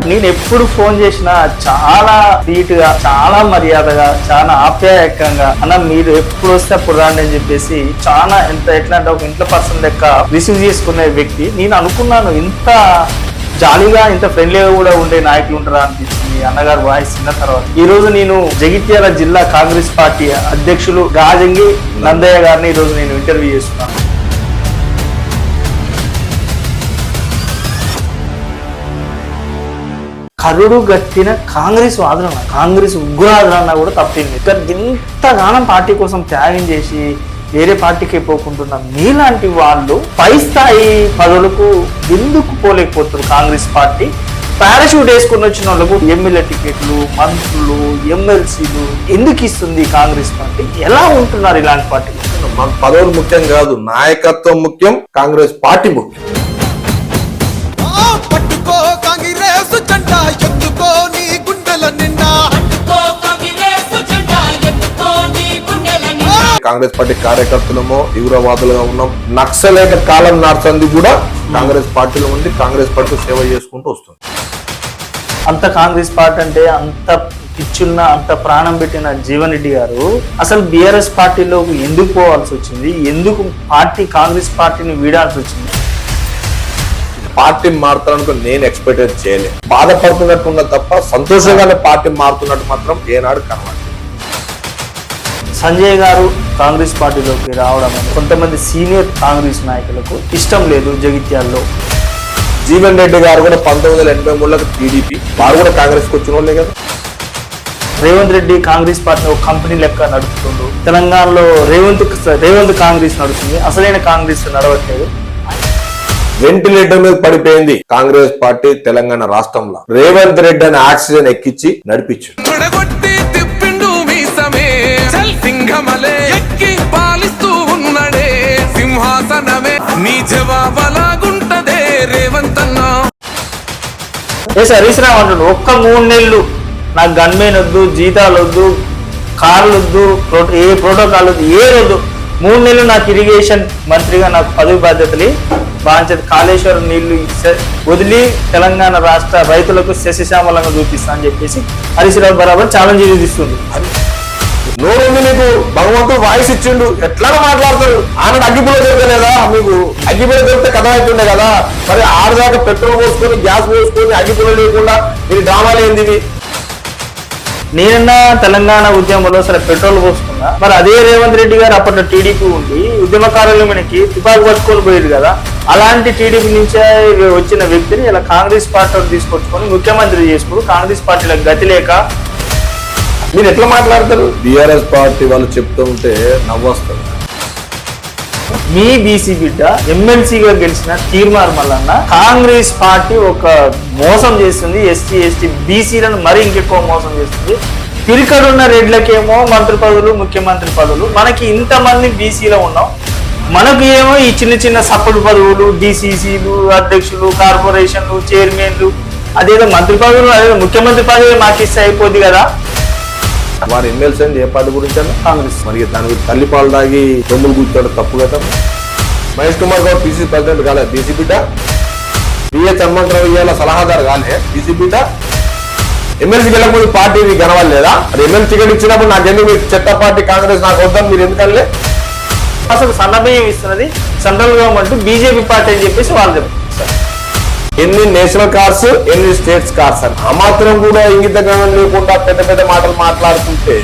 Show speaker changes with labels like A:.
A: నేను ఎప్పుడు ఫోన్ చేసినా చాలా స్వీట్ గా, చాలా మర్యాదగా, చాలా ఆప్యాయకంగా అన్న మీరు ఎప్పుడు వస్తే అప్పుడు రాండి అని చెప్పేసి చాలా ఎట్లా అంటే ఒక ఇంట్లో పర్సన్ లెక్క రిసీవ్ చేసుకునే వ్యక్తి. నేను అనుకున్నాను ఇంత జాలీగా ఇంత ఫ్రెండ్లీగా కూడా ఉండే నాయకులు ఉంటారా అనిపించింది అన్నగారు వాయిస్ విన్న తర్వాత. ఈ రోజు నేను జగిత్యాల జిల్లా కాంగ్రెస్ పార్టీ అధ్యక్షులు గాజంగి నందయ్య గారిని ఈ రోజు నేను ఇంటర్వ్యూ చేస్తున్నాను. కరుడు గట్టిన కాంగ్రెస్ వాదన, కాంగ్రెస్ ఉగ్రవాదన కూడా తప్పింది. ఇంతగానం పార్టీ కోసం త్యాగం చేసి వేరే పార్టీకి పోకుంటున్న మీలాంటి వాళ్ళు పై స్థాయి పదవులకు ఎందుకు పోలేకపోతున్నారు? కాంగ్రెస్ పార్టీ పారాషూట్ వేసుకుని వచ్చిన వాళ్ళకు ఎమ్మెల్యే టికెట్లు, మంత్రులు, ఎమ్మెల్సీలు ఎందుకు ఇస్తుంది కాంగ్రెస్ పార్టీ? ఎలా ఉంటున్నారు ఇలాంటి పార్టీ?
B: మన పదవులు ముఖ్యం కాదు, నాయకత్వం ముఖ్యం, కాంగ్రెస్ పార్టీ ముఖ్యం. కాంగ్రెస్ పార్టీ కార్యకర్తలమో తీవ్రవాదులుగా ఉన్నాం. నక్సలైట్ కాలం నార్చంది కూడా కాంగ్రెస్ పార్టీలో ఉండి కాంగ్రెస్ పార్టీ సేవ చేసుకుంటూ వస్తుంది.
A: అంత కాంగ్రెస్ పార్టీ అంటే అంత పిచ్చున్న, అంత ప్రాణం పెట్టిన జీవన్ రెడ్డి గారు అసలు బీఆర్ఎస్ పార్టీలోకి ఎందుకు పోవాల్సి వచ్చింది? ఎందుకు కాంగ్రెస్ పార్టీని వీడాల్సి వచ్చింది?
B: పార్టీ మారుతాననుకో నేను ఎక్స్పెక్ట్ చేయలేదు. బాధపడుతున్నట్టున్న తప్ప సంతోషంగానే పార్టీ మారుతున్నట్టు మాత్రం ఏనాడు కనబడలేదు.
A: సంజయ్ గారు కాంగ్రెస్ పార్టీలోకి రావడం కొంతమంది సీనియర్ కాంగ్రెస్ నాయకులకు ఇష్టం లేదు. జగిత్యాల్లో
B: జీవన్ రెడ్డి గారు కూడా 1983లో టీడీపీ, వారు కూడా కాంగ్రెస్ కు వచ్చిన వాళ్ళే కదా.
A: రేవంత్ రెడ్డి కాంగ్రెస్ పార్టీ ఒక కంపెనీ లెక్క నడుపుతుండు. తెలంగాణలో రేవంత్ కాంగ్రెస్ నడుస్తుంది, అసలైన కాంగ్రెస్ నడవట్లేదు.
B: వెంటిలేటర్ మీద పడిపోయింది కాంగ్రెస్ పార్టీ తెలంగాణ రాష్ట్రంలో. రేవంత్ రెడ్డి అని ఆక్సిజన్ ఎక్కించి నడిపించు.
A: హరీష్ రావు అంటుండు ఒక్క 3 నెలలు నాకు గన్మెన్ వద్దు, జీతాలు వద్దు, కార్లు వద్దు, ఏ ప్రోటోకాల్ వద్దు, వద్దు, 3 నెలలు నాకు ఇరిగేషన్ మంత్రిగా నాకు పదవి బాధ్యతలు బాధ్యత, కాళేశ్వరం నీళ్లు వదిలి తెలంగాణ రాష్ట్ర రైతులకు శశశ్యామలంగా చూపిస్తా అని చెప్పేసి హరీష్ రావు బరాబర్ ఛాలెంజ్ విధిస్తుంది.
B: నోరుంది నీకు, భగవంతుడు వాయిస్ ఇచ్చిండు, ఎట్లా మాట్లాడతాడు? ఆనాడు అగ్గిపుల్ల దొరకలేదా మీకు? అగ్గిపుల్ల దొరికితే కథ అవుతుండే కదా. మరి ఆడదాకా పెట్రోల్ పోసుకొని, గ్యాస్ పోసుకొని, అగ్గిపుల్ల లేకుండా మీరు డ్రామాలు ఏంది?
A: నేనన్నా తెలంగాణ ఉద్యమంలో అసలు పెట్రోల్ పోసుకున్నా. మరి అదే రేవంత్ రెడ్డి గారు అప్పట్లో టీడీపీ ఉండి ఉద్యమకారులు మనకి తుపాకు పట్టుకొని పోయేది కదా. అలాంటి టీడీపీ నుంచే వచ్చిన వ్యక్తిని ఇలా కాంగ్రెస్ పార్టీలో తీసుకొచ్చుకొని ముఖ్యమంత్రి చేసుకుని కాంగ్రెస్ పార్టీలకు గతి లేక
B: మీరు ఎట్లా మాట్లాడతారు? బీఆర్ఎస్ పార్టీ వాళ్ళు చెప్తూ ఉంటే నవ్వొస్తారు.
A: మీ బీసీ బిడ్డ ఎమ్మెల్సీగా గెలిచిన తీర్మార్ మల్లన్న కాంగ్రెస్ పార్టీ ఒక మోసం చేస్తుంది, ఎస్సీ ఎస్టీ బీసీలను మరీ ఇంకెక్కువ మోసం చేస్తుంది. తిరికడున్న రెడ్లకేమో మంత్రి పదవులు, ముఖ్యమంత్రి పదవులు, మనకి ఇంతమంది బీసీలో ఉన్నాం, మనకు ఏమో ఈ చిన్న చిన్న సపోర్ట్ పదవులు, డిసిసిలు, అధ్యక్షులు, కార్పొరేషన్లు, చైర్మన్లు, అదేదో మంత్రి పదవులు, అదేదో ముఖ్యమంత్రి పదవి మాకు ఇస్తే అయిపోద్ది కదా.
B: వారు ఎమ్మెల్సీ ఏ పార్టీ గురించి కాంగ్రెస్. మరి దానికి తల్లిపాలు దాగి దొమ్ములు కూర్చోడు తప్పు కదా. మహేష్ కుమార్ గౌడ్ పీసీ ప్రెసిడెంట్ కాలే, బీసీ బిడ్డ. బిఎస్ హనుమంతరావు ఇవాళ సలహాదారు కాలే, బీసీ బిడ్డ. ఎమ్మెల్సీకి వెళ్ళకపోతే పార్టీ గెలవలేదా? అది ఎమ్మెల్సీ టికెట్ ఇచ్చినప్పుడు నాకెందుకు మీరు చెత్త పార్టీ కాంగ్రెస్ నాకు వద్దని మీరు ఎందుకనలే?
A: అసలు సన్నబియ్యం ఇస్తున్నది సెంట్రల్ గవర్నమెంట్, బీజేపీ పార్టీ అని చెప్పేసి వాళ్ళు చెప్తారు.
B: ఎన్ని నేషనల్ కార్స్, ఎన్ని స్టేట్స్ కార్స్ అని ఆ మాత్రం కూడా ఇంగిత లేకుండా పెద్ద పెద్ద మాటలు మాట్లాడుతుంటే